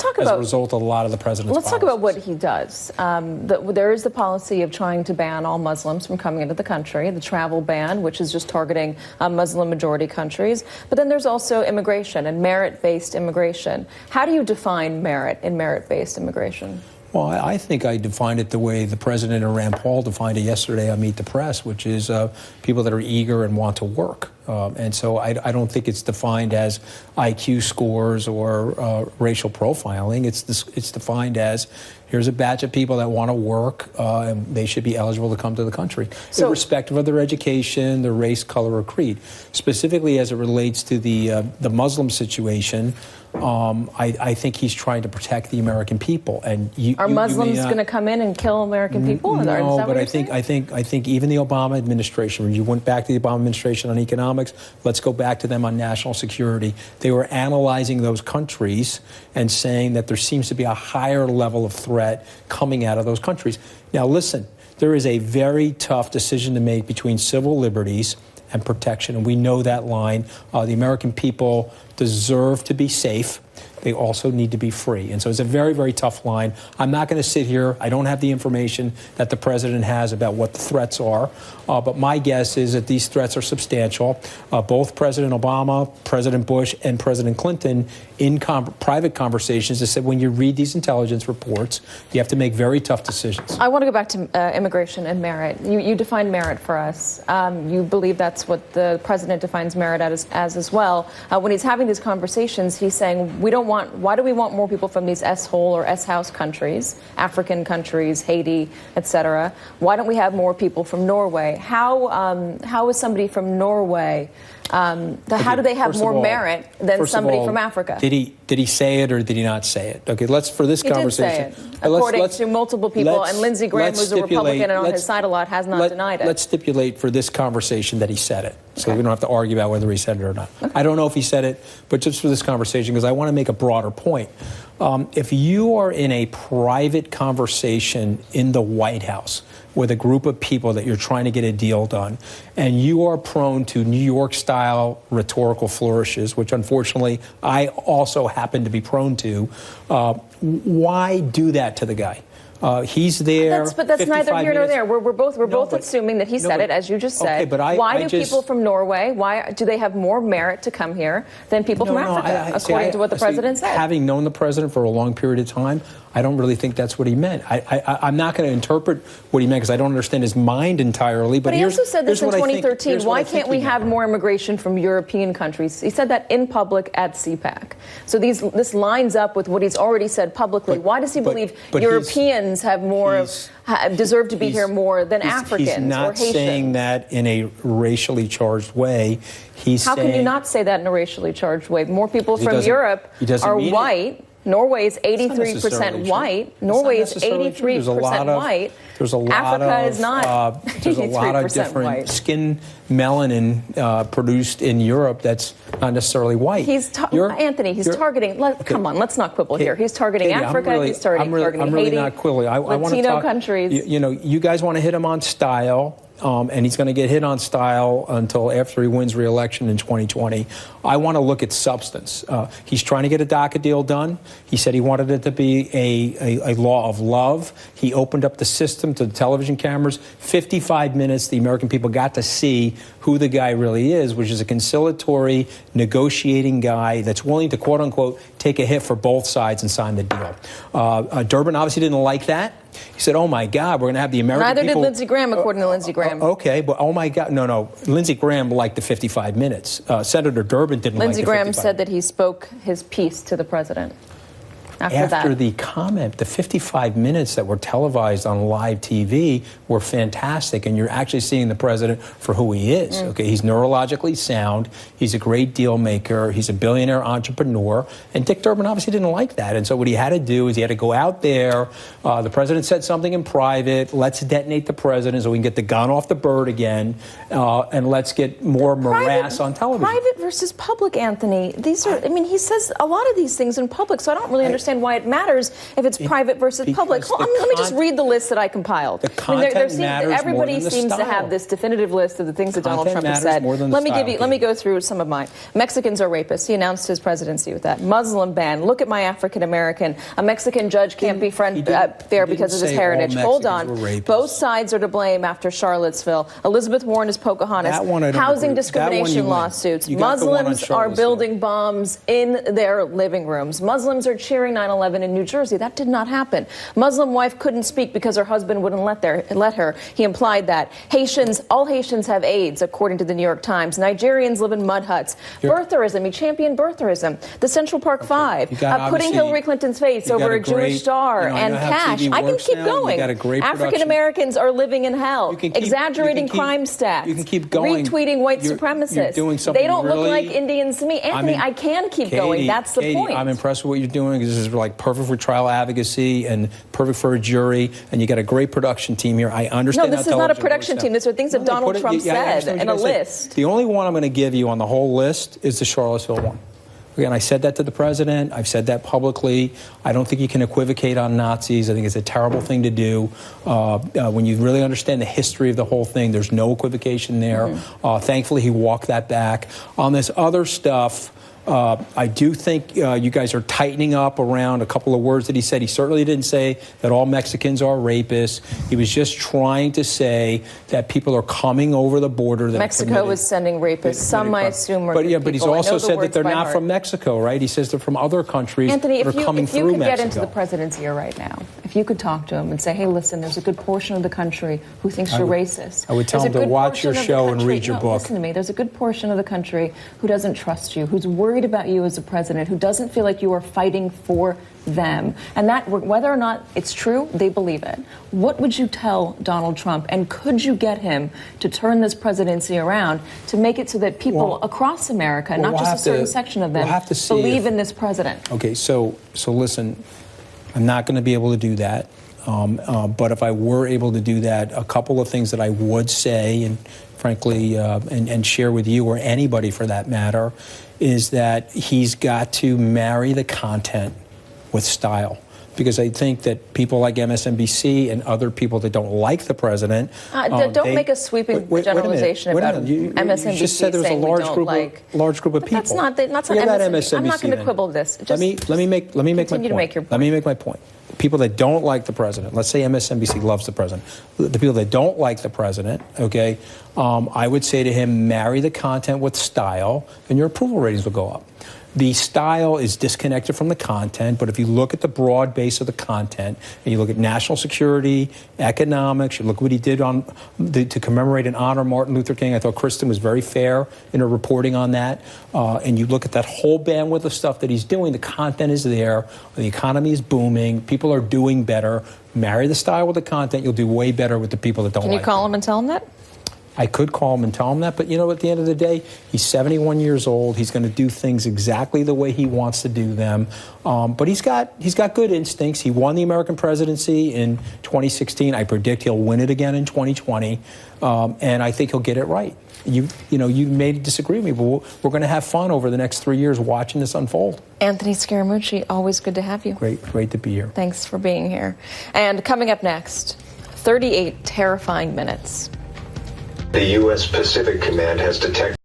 talk as about a result of a lot of the president's Let's policies. talk about what he does. There is the policy of trying to ban all Muslims from coming into the country, the travel ban, which is just targeting Muslim-majority countries. But then there's also immigration and merit-based immigration. How do you define merit in merit-based immigration? Well, I think I defined it the way the president and Rand Paul defined it yesterday on Meet the Press, which is people that are eager and want to work. And so I don't think it's defined as IQ scores or racial profiling. It's defined as here's a batch of people that want to work, and they should be eligible to come to the country, irrespective of their education, their race, color, or creed. Specifically as it relates to the Muslim situation, I think he's trying to protect the American people. And are Muslims going to come in and kill American people? No, but I think even the Obama administration, when you went back to the Obama administration on economics, let's go back to them on national security. They were analyzing those countries and saying that there seems to be a higher level of threat coming out of those countries. Now, listen, there is a very tough decision to make between civil liberties and protection, and we know that line. The American people deserve to be safe. They also need to be free. And so it's a very, very tough line. I'm not going to sit here. I don't have the information that the president has about what the threats are. But my guess is that these threats are substantial. Both President Obama, President Bush, and President Clinton, in private conversations, have said when you read these intelligence reports, you have to make very tough decisions. I want to go back to immigration and merit. You define merit for us. You believe that's what the president defines merit as well. When he's having these conversations, he's saying, why do we want more people from these S-hole or S-house countries, African countries, Haiti, etc.? Why don't we have more people from Norway? How is somebody from Norway, how do they have more merit than somebody from Africa? Did he say it or did he not say it? Okay, for this conversation. He did say it, according to multiple people, and Lindsey Graham, who's a Republican and on his side a lot, has not denied it. Let's stipulate for this conversation that he said it, so we don't have to argue about whether he said it or not. Okay. I don't know if he said it, but just for this conversation, because I want to make a broader point. If you are in a private conversation in the White House with a group of people that you're trying to get a deal done, and you are prone to New York-style rhetorical flourishes, which unfortunately I also happen to be prone to, why do that to the guy? He's there. But that's neither here nor there. We're both assuming that he said it, as you just said. Okay, but why do people from Norway? Why do they have more merit to come here than people from Africa, according to what the president said? Having known the president for a long period of time, I don't really think that's what he meant. I'm not going to interpret what he meant because I don't understand his mind entirely. But he also said this in 2013. Why can't we have more immigration from European countries? He said that in public at CPAC. So this lines up with what he's already said publicly. Why does he believe Europeans deserve to be here more than Africans or Haitians? He's not saying that in a racially charged way. How can you not say that in a racially charged way? More people from Europe are white. Norway is 83% white. Norway is 83% white. Africa is not. There's a lot of different white. Skin melanin produced in Europe that's not necessarily white. Anthony, he's targeting. Come on, let's not quibble here. He's targeting Africa. He's targeting Haiti. I'm really not quibbling. Latino countries. You guys want to hit him on style. And he's going to get hit on style until after he wins re-election in 2020. I want to look at substance. He's trying to get a DACA deal done. He said he wanted it to be a law of love. He opened up the system to the television cameras. 55 minutes, the American people got to see who the guy really is, which is a conciliatory, negotiating guy that's willing to, quote unquote, take a hit for both sides and sign the deal. Durbin obviously didn't like that. He said, oh, my God, we're going to have the American people. Neither did Lindsey Graham, according to Lindsey Graham. Okay, but oh, my God. No. Lindsey Graham liked the 55 minutes. Senator Durbin didn't like the 55 minutes. Lindsey Graham said that he spoke his piece to the president. After the comment, the 55 minutes that were televised on live TV were fantastic, and you're actually seeing the president for who he is. Okay, he's neurologically sound. He's a great deal maker. He's a billionaire entrepreneur. And Dick Durbin obviously didn't like that. And so what he had to do is he had to go out there. The president said something in private. Let's detonate the president so we can get the gun off the bird again, and let's get more morass on television. Private versus public, Anthony. He says a lot of these things in public, so I don't really understand understand why it matters if it's private versus public. Hold on, let me just read the list that I compiled. The content matters everybody more than the seems to style. have this definitive list of the things that Donald Trump has said. Let me go through some of mine. Mexicans are rapists. He announced his presidency with that. Muslim ban. Look at my African American. A Mexican judge can't be friend there because of his heritage. Hold on. Both sides are to blame after Charlottesville. Elizabeth Warren is Pocahontas. Housing discrimination lawsuits. Muslims are building bombs in their living rooms. Muslims are cheering 9/11 in New Jersey. That did not happen. Muslim wife couldn't speak because her husband wouldn't let her. He implied that. All Haitians have AIDS, according to the New York Times. Nigerians live in mud huts. Birtherism. He championed birtherism. The Central Park Five. Putting Hillary Clinton's face over a Jewish star and cash. I can keep going. African Americans are living in hell. Exaggerating crime stats. You can keep going. Retweeting white supremacists. They don't look like Indians to me. Anthony, I can keep going. That's the point. I'm impressed with what you're doing. This is like perfect for trial advocacy and perfect for a jury. And you got a great production team here. I understand. No, this is not a production team. These are things that Donald Trump said in a list. The only one I'm going to give you on the whole list is the Charlottesville one. Again, I said that to the president. I've said that publicly. I don't think you can equivocate on Nazis. I think it's a terrible thing to do. When you really understand the history of the whole thing, there's no equivocation there. Thankfully, he walked that back. On this other stuff, I do think you guys are tightening up around a couple of words that he said. He certainly didn't say that all Mexicans are rapists. He was just trying to say that people are coming over the border. That Mexico is sending rapists. Some, I assume, are people. But he's also said that they're not from Mexico, right? He says they're from other countries. Anthony, that are coming through Mexico. If you could get into the president's ear right now, if you could talk to him and say, hey, listen, there's a good portion of the country who thinks you're racist. I would tell him to watch your show and read your book. Listen to me. There's a good portion of the country who doesn't trust you, who's worried about you as a president, who doesn't feel like you are fighting for them. And that, whether or not it's true, they believe it. What would you tell Donald Trump? And could you get him to turn this presidency around to make it so that people across America, not just a certain section of them, believe in this president? Okay, so listen, I'm not going to be able to do that. But if I were able to do that, a couple of things that I would say, and frankly, and share with you or anybody for that matter, is that he's got to marry the content with style. Because I think that people like MSNBC and other people that don't like the president... don't make a sweeping generalization about MSNBC. You just said there was a large group of people. That's not MSNBC. I'm not going to quibble this. Let me make my point. Let me make my point. People that don't like the president, let's say MSNBC loves the president. The people that don't like the president, okay, I would say to him, marry the content with style, and your approval ratings will go up. The style is disconnected from the content, but if you look at the broad base of the content, and you look at national security, economics, you look at what he did to commemorate and honor Martin Luther King. I thought Kristen was very fair in her reporting on that. And you look at that whole bandwidth of stuff that he's doing, the content is there, the economy is booming, people are doing better. Marry the style with the content, you'll do way better with the people that don't like it. Can you call him and tell him that? I could call him and tell him that, but you know, at the end of the day, he's 71 years old. He's going to do things exactly the way he wants to do them. But he's got good instincts. He won the American presidency in 2016. I predict he'll win it again in 2020, and I think he'll get it right. You may disagree with me, but we're going to have fun over the next 3 years watching this unfold. Anthony Scaramucci, always good to have you. Great to be here. Thanks for being here. And coming up next, 38 terrifying minutes. The U.S. Pacific Command has detected